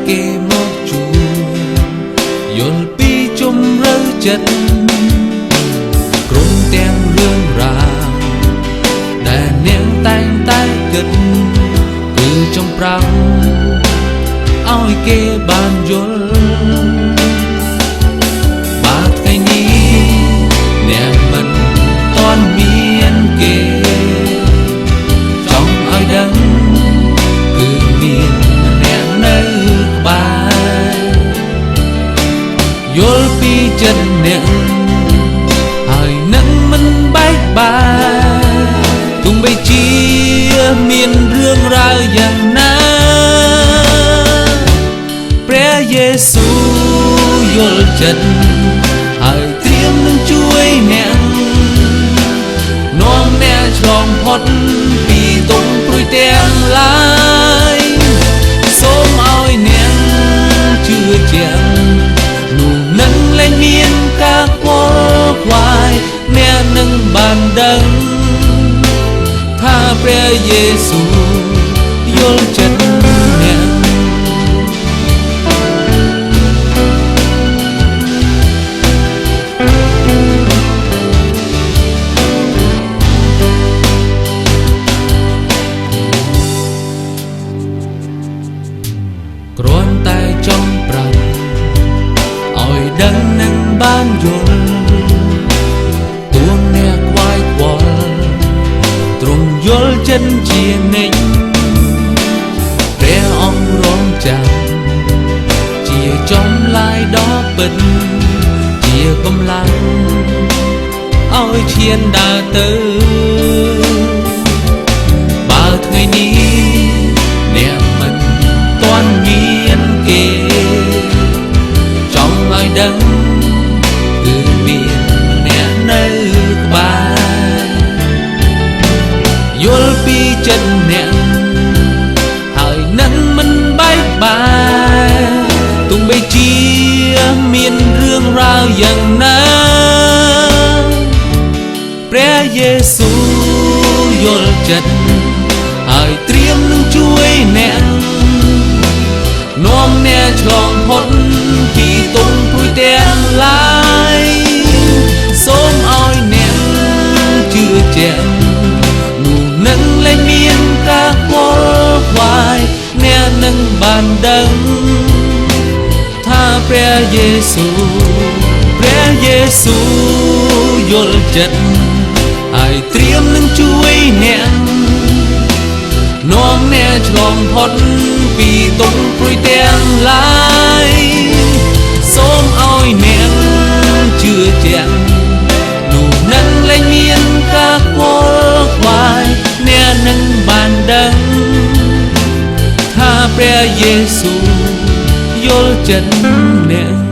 គេមកជួយយល់ពីជំរឿចិត្តក្រុមទាំងរឿងរ៉ាវដែលនាងតែងតែគិតគឺចំប្រាំងឲ្យគេបានយល់បើថ្ងៃនេះអ្នកមិនទាន់មានគេចង់ឲ្យដឹងគឺមានអ្នកនៅក្បែរយល់ពីចិត្តអ្នកហើយនឹងមិនបែកបាក់ទោះបីជាមានរឿងរ៉ាវយ៉ាងណាព្រះយេស៊ូវយល់ចិត្តហើយត្រៀមនឹងជួយអ្នកនាំអ្នកឆ្លងផុតពីទុក្ខព្រួយទាំងឡាយសូមឲ្យអ្នកជឿជាក់នោះនឹងលែងមានការខ្វល់ខ្វាយអ្នកនឹងបានដឹងថាព្រះយេស៊ូវយល់ចិត្តអ្នកគ្រាន់តែចង់ប្រាប់ឲ្យដឹងនឹងបានយល់ទួងអ្នកខ្វាយខ្វល់ទ្រង់យល់ចិត្តជានិច្ចព្រះអង្គរងចាំជាចំឡាយដ៏ពិតជាកម្លាំងឲ្យឈានដើរទៅបើថ្ងៃនេះអ្នកមិនទាន់មានគេចង់ឲ្យដឹងគឺមានអ្នកនៅក្បែរយល់ពីចិត្តអ្នកហើយនឹងមិនបែកបាក់ទោះបីជាមានរឿងរ៉ាវយ៉ាងណាព្រះយេស៊ូវយល់ចិត្តហើយត្រៀមនឹងជួយអ្នកនាំអ្នកឆ្លងផុតពីទុក្ខព្រួយទាំងឡាយសូមឲ្យអ្នកជឿជាក់នោះនឹងលែងមានការខ្វល់ខ្វាយអ្នកនឹងបានដឹងថាព្រះយេស៊ូវយល់ចិត្តហើយត្រៀមនឹងជួយអ្នកនាំអ្នកឆ្លងផុតពីទុក្ខព្រួយទាំងឡាយសូមឲ្យអ្នកជឿជាក់នោះនឹងលែងមានការខ្វល់ខ្វាយអ្នកនឹងបានដឹងថាព្រះយេស៊ូវយល់ចិត្តអ្នក